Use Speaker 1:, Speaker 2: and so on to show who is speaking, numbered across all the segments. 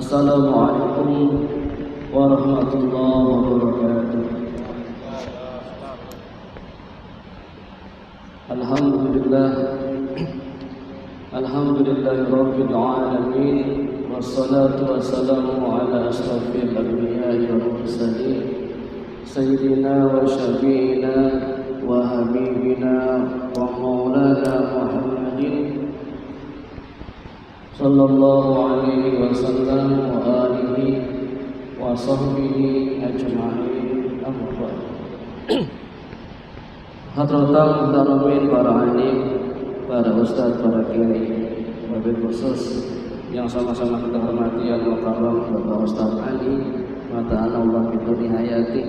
Speaker 1: Assalamualaikum warahmatullahi wabarakatuh. Alhamdulillah, alhamdulillahirabbil alamin, wassalatu wassalamu ala asyrafil anbiya'i wal mursalin, sayyidina wa syafi'ina wa habibina wa maulana Muhammadin sallallahu alaihi wasallam wa alihi wa sahbihi ajma'in. Amma ba'd. Hadratul muhtaramin, para alim, para ustaz, para kiai, wabil khusus yang sama-sama kita hormati al-mukarram Bapak Ustaz Ali, mata'ala Allah fituri hayati,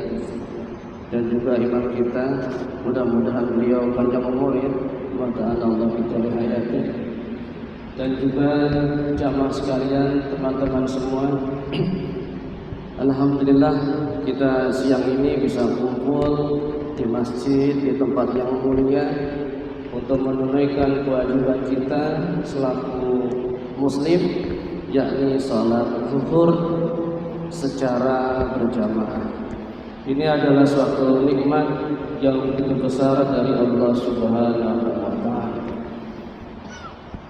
Speaker 1: dan juga imam kita, mudah-mudahan beliau panjang umur ya, mata'ala Allah fituri hayati, dan juga jamaah sekalian, teman-teman semua. Alhamdulillah kita siang ini bisa kumpul di masjid, di tempat yang mulia untuk menunaikan kewajiban kita selaku muslim, yakni salat zuhur secara berjamaah. Ini adalah suatu nikmat yang begitu besar dari Allah Subhanahu wa taala.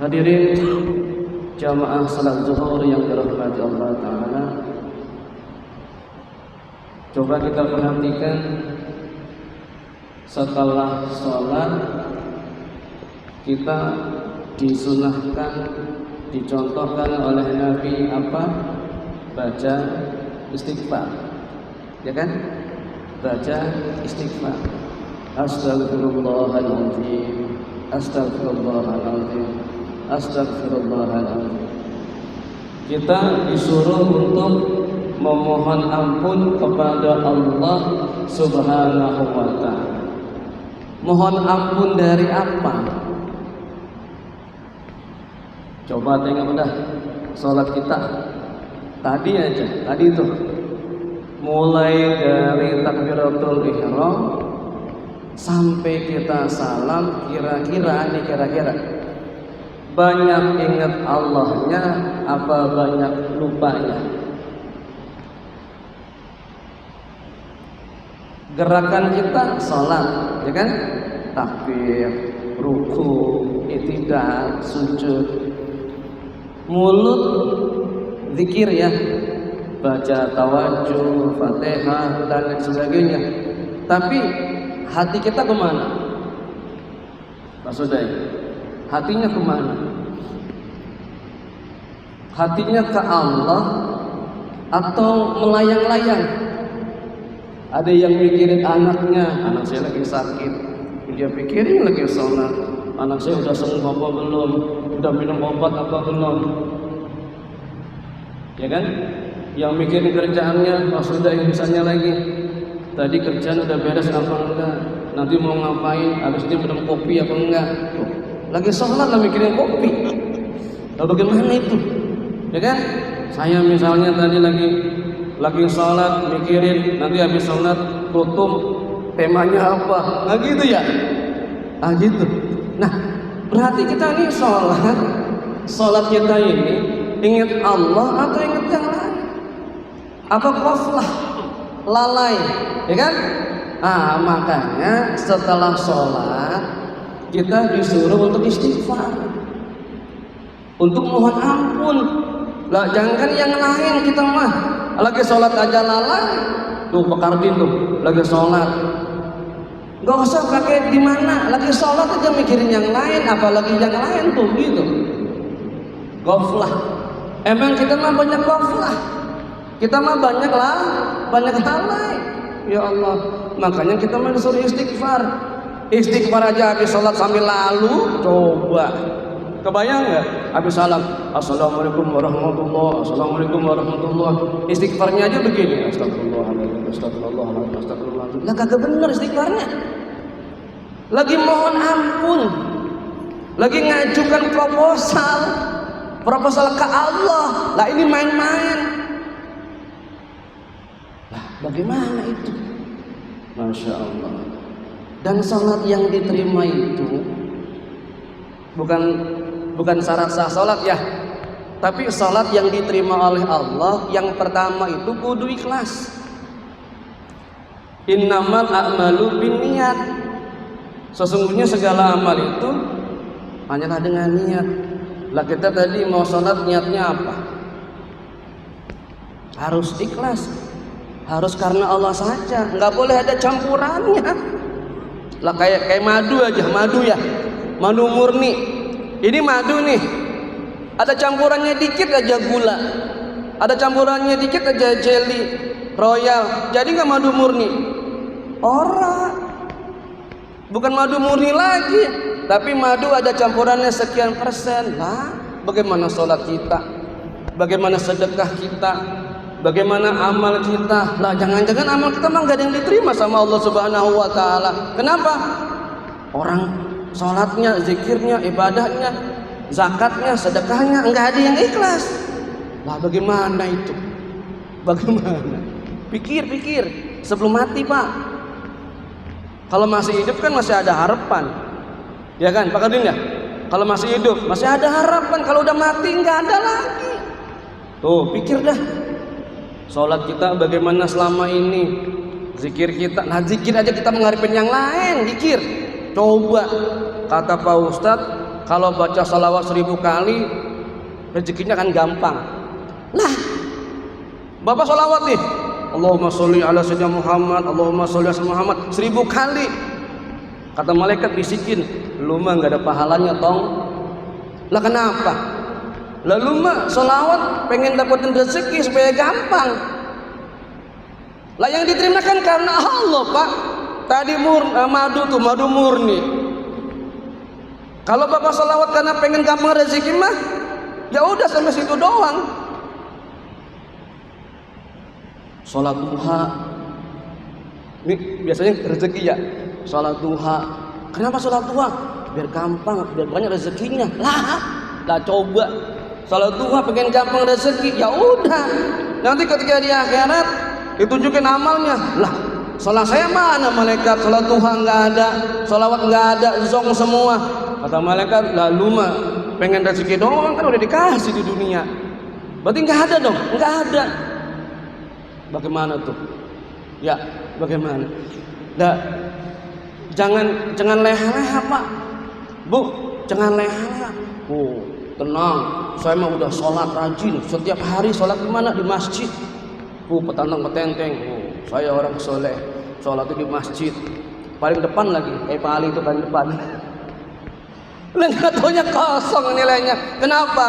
Speaker 1: Hadirin jamaah salat zuhur yang dirahmati Allah taala, coba kita perhatikan setelah sholat kita disunahkan, dicontohkan oleh Nabi apa? Baca istighfar, ya kan? Baca istighfar. Astagfirullahaladzim, astagfirullahaladzim, astagfirullahaladzim. Kita disuruh untuk memohon ampun kepada Allah Subhanahu wa taala. Mohon ampun dari apa? Coba tengok dah salat kita tadi aja, tadi itu mulai dari takbiratul ihram sampai kita salam, kira-kira banyak ingat Allahnya apa banyak lupanya? Gerakan kita salat, ya kan? Takbir, ruku, i'tidal, sujud. Mulut zikir ya, baca tawajjuh, Fatihah dan lain sebagainya. Tapi hati kita kemana? Pak Sudai, hatinya kemana? Hatinya ke Allah atau melayang-layang? Ada yang mikirin anaknya, anak saya lagi sakit, dia pikirin lagi sholat, anak saya udah sembuh apa belum, udah minum obat apa belum, ya kan? Yang mikirin kerjaannya, pas sudah misalnya lagi, tadi kerjaan udah beres apa enggak, nanti mau ngapain, habis ini minum kopi apa enggak, lagi sholat lah mikirin kopi, lalu bagaimana itu, ya kan? Saya misalnya tadi lagi sholat mikirin nanti habis sholat tutup temanya apa, nah gitu ya, gitu. Nah berarti kita ini sholat kita ini ingat Allah atau ingat yang lain? Apa ghaflah, lalai, ya kan? Makanya setelah sholat kita disuruh untuk istighfar, untuk mohon ampun. Lah jangan yang lain, kita mah lagi sholat aja lalai. Tuh Pak Kardin tuh lagi sholat, nggak usah pakai di mana, lagi sholat aja mikirin yang lain, apalagi yang lain tuh gitu. Ghaflah. Emang kita mah banyak ghaflah, kita mah banyak lalai. Ya Allah, makanya kita mah disuruh istighfar. Istighfar aja habis sholat sambil lalu, coba. Kebayang nggak? Habis salam, assalamualaikum warahmatullah, assalamualaikum warahmatullah. Istighfarnya aja begini, astagfirullahaladzim, astagfirullahaladzim, astagfirullahaladzim. Lah kagak bener istighfarnya. Lagi mohon ampun, lagi ngajukan proposal ke Allah. Lah ini main-main. Lah bagaimana itu? Masya Allah. Dan salat yang diterima itu bukan syarat sah salat ya. Tapi salat yang diterima oleh Allah yang pertama itu kudu ikhlas. Innamal a'malu binniyat. Sesungguhnya segala amal itu hanyalah dengan niat. Lah kita tadi mau salat niatnya apa? Harus ikhlas. Harus karena Allah saja, nggak boleh ada campurannya. Lah kayak madu aja, madu ya, madu murni. Ini madu nih, ada campurannya dikit aja gula, ada campurannya dikit aja jelly royal, jadi nggak madu murni. Ora, bukan madu murni lagi, tapi madu ada campurannya sekian persen. Lah, bagaimana sholat kita? Bagaimana sedekah kita? Bagaimana amal kita? Lah jangan-jangan amal kita mah nggak ada yang diterima sama Allah Subhanahu wa taala. Kenapa? Orang salatnya, zikirnya, ibadahnya, zakatnya, sedekahnya enggak ada yang ikhlas. Lah bagaimana itu? Bagaimana? Pikir-pikir sebelum mati, Pak. Kalau masih hidup kan masih ada harapan. Ya kan, Pak Kadin ya? Kalau masih hidup masih ada harapan, kalau udah mati enggak ada lagi. Tuh, pikir dah. Salat kita bagaimana selama ini, zikir kita, nah zikir aja kita mengharapin yang lain, zikir. Coba kata Pak Ustadz, kalau baca salawat 1000 kali rezekinya kan gampang. Lah, Bapak salawat nih, Allahumma sholli ala sayyidina Muhammad, Allahumma sholli ala sayyidina Muhammad 1000 kali. Kata malaikat bisikin, lu mah nggak ada pahalanya tong. Lah kenapa? Lalu mah sholawat pengen dapetin rezeki supaya gampang. Lah yang diterima kan karena Allah, Pak. Tadi madu tuh madu murni. Kalau Bapak sholawat karena pengen gampang rezeki mah, ya udah sampai situ doang. Sholat duha, ini biasanya rezeki ya. Sholat duha. Kenapa sholat duha? Biar gampang, biar banyak rezekinya. Lah coba. Salat duha pengen gampang rezeki, ya udah. Nanti ketika di akhirat ditunjukin amalnya. Lah, salat saya mana malaikat? Salat duha enggak ada, salawat enggak ada, zong semua. Kata malaikat, lalu mah pengen rezeki doang kan udah dikasih di dunia. Berarti enggak ada dong, enggak ada. Bagaimana tuh? Ya, bagaimana? Nah, jangan leha-leha, Pak. Bu, jangan leha-leha. Oh, tenang, saya mah udah sholat rajin, setiap hari sholat di mana? Di masjid. Petantang petenteng, saya orang soleh, sholat di masjid, paling depan lagi, kayak Pak Ali itu paling depan. Nggak taunya kosong nilainya. Kenapa?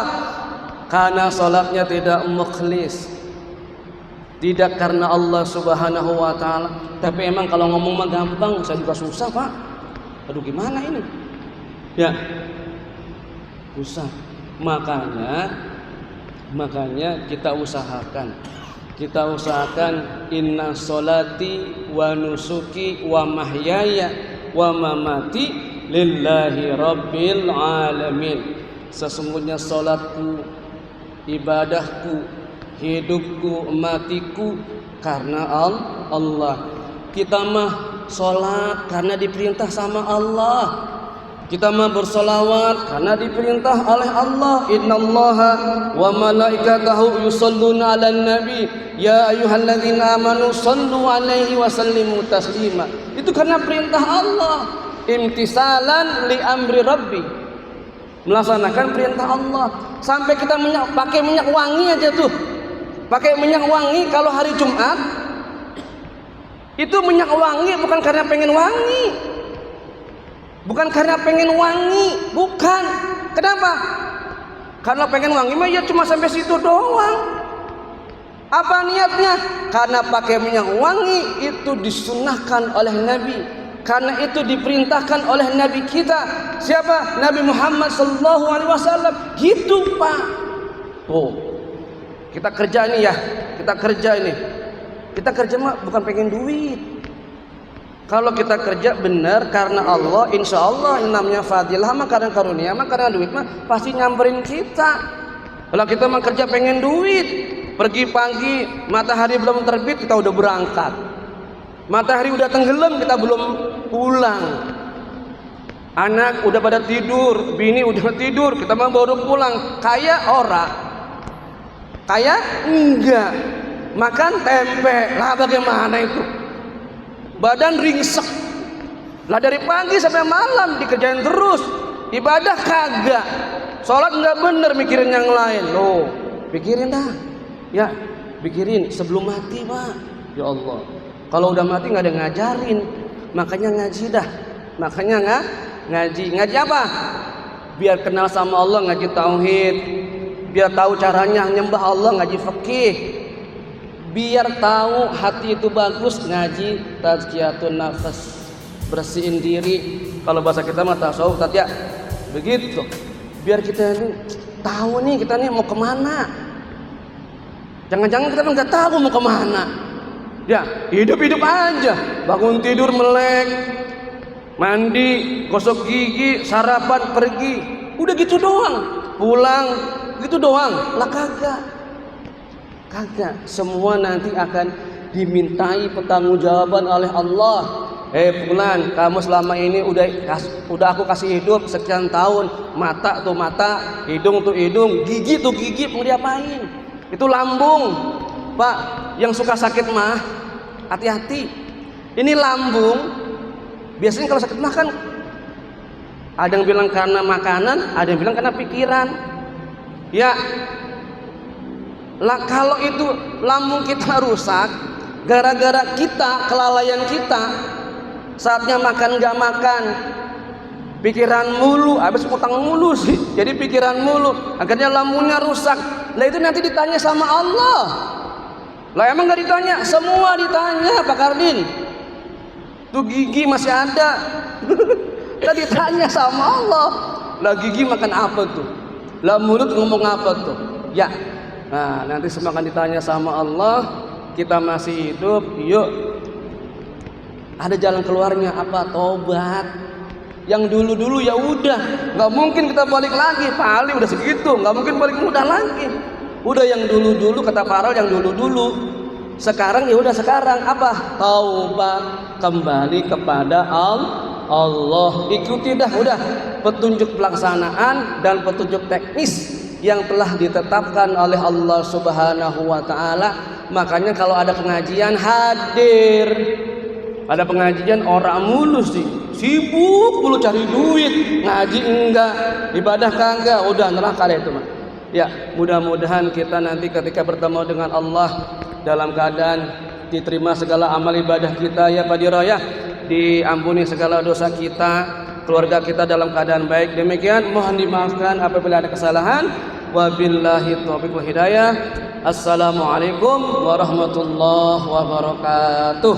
Speaker 1: Karena sholatnya tidak mukhlis, tidak karena Allah Subhanahu wa taala. Tapi emang kalau ngomong mah gampang, saya juga susah, Pak. Aduh gimana ini? Ya, susah. Makanya kita usahakan inna sholati wa nusuki wa mahyaya wa mamati lillahi rabbil alamin. Sesungguhnya salatku, ibadahku, hidupku, matiku karena Allah. Kita mah salat karena diperintah sama Allah. Kita mah bersolawat karena diperintah oleh Allah. Innallaha wa malaikatahu yusholluna 'alan nabi ya ayyuhalladzina amanu shallu 'alaihi wa sallimu taslima. Itu karena perintah Allah. Imtisalan li amri rabbi. Melaksanakan perintah Allah. Sampai kita pakai minyak wangi aja tuh. Pakai minyak wangi kalau hari Jumat. Itu minyak wangi bukan karena pengen wangi. Bukan karena pengen wangi, bukan. Kenapa? Karena pengen wangi mah ya cuma sampai situ doang. Apa niatnya? Karena pakai minyak wangi itu disunahkan oleh Nabi. Karena itu diperintahkan oleh Nabi kita. Siapa? Nabi Muhammad SAW. Gitu, Pak. Tuh. Kita kerja nih ya. Kita kerja mah bukan pengen duit. Kalau kita kerja benar karena Allah, insya Allah yang namanya fadilah mah karena karunia mah karena duit mah pasti nyamperin kita. Kalau kita mah kerja pengen duit, pergi pagi matahari belum terbit kita udah berangkat, matahari udah tenggelam kita belum pulang, anak udah pada tidur, bini udah tidur kita mah baru pulang. Kayak orang Kaya? Enggak. Makan tempe. Lah bagaimana itu? Badan ringsek. Lah dari pagi sampai malam dikerjain terus. Ibadah kagak. Sholat enggak bener, mikirin yang lain. Loh, pikirin dah. Ya, pikirin sebelum mati, Pak. Ya Allah. Kalau udah mati nggak ada ngajarin. Makanya ngaji dah. Makanya ngaji. Ngaji apa? Biar kenal sama Allah, ngaji tauhid. Biar tahu caranya nyembah Allah, ngaji fikih. Biar tahu hati itu bagus, ngaji tazkiyatun nafas, bersihin diri. Kalau bahasa kita mah tasawuf tadi ya begitu. Biar kita ini tahu nih kita nih mau kemana. Jangan-jangan kita nggak tahu mau kemana. Ya hidup aja, bangun tidur melek, mandi, gosok gigi, sarapan, pergi, udah gitu doang. Pulang gitu doang. Lah kagak, semua nanti akan dimintai pertanggungjawaban oleh Allah. Fulan, kamu selama ini udah aku kasih hidup sekian tahun. Mata tuh mata, hidung tuh hidung, gigi tuh gigi, mau diapain? Itu lambung, Pak. Yang suka sakit mah hati-hati. Ini lambung. Biasanya kalau sakit mah kan ada yang bilang karena makanan, ada yang bilang karena pikiran. Ya. Lah kalau itu lambung kita rusak gara-gara kita, kelalaian kita, saatnya makan nggak makan, pikiran mulu, habis utang mulu sih, jadi pikiran mulu, akhirnya lambungnya rusak. Lah itu nanti ditanya sama Allah. Lah emang nggak ditanya? Semua ditanya, Pak Kardin. Tuh gigi masih ada, lah ditanya sama Allah. Lah gigi makan apa tuh? Lah mulut ngomong apa tuh? Ya. Nah, nanti semua akan ditanya sama Allah. Kita masih hidup, yuk. Ada jalan keluarnya apa? Tobat. Yang dulu-dulu ya udah, nggak mungkin kita balik lagi. Paling udah segitu, nggak mungkin balik mudah lagi. Udah yang dulu-dulu, kata Farel, yang dulu-dulu. Sekarang ya udah sekarang apa? Taubat, kembali kepada Allah. Ikuti dah udah petunjuk pelaksanaan dan petunjuk teknis yang telah ditetapkan oleh Allah Subhanahu wa taala. Makanya kalau ada pengajian hadir. Ada pengajian orang mulu sih, sibuk mulu cari duit, ngaji enggak, ibadah kagak, udah neraka deh itu mah. Ya, mudah-mudahan kita nanti ketika bertemu dengan Allah dalam keadaan diterima segala amal ibadah kita ya Pak Diro ya, diampuni segala dosa kita, keluarga kita dalam keadaan baik. Demikian, mohon dimaafkan apabila ada kesalahan. Wabillahi taufiq wal hidayah. Assalamualaikum warahmatullahi wabarakatuh.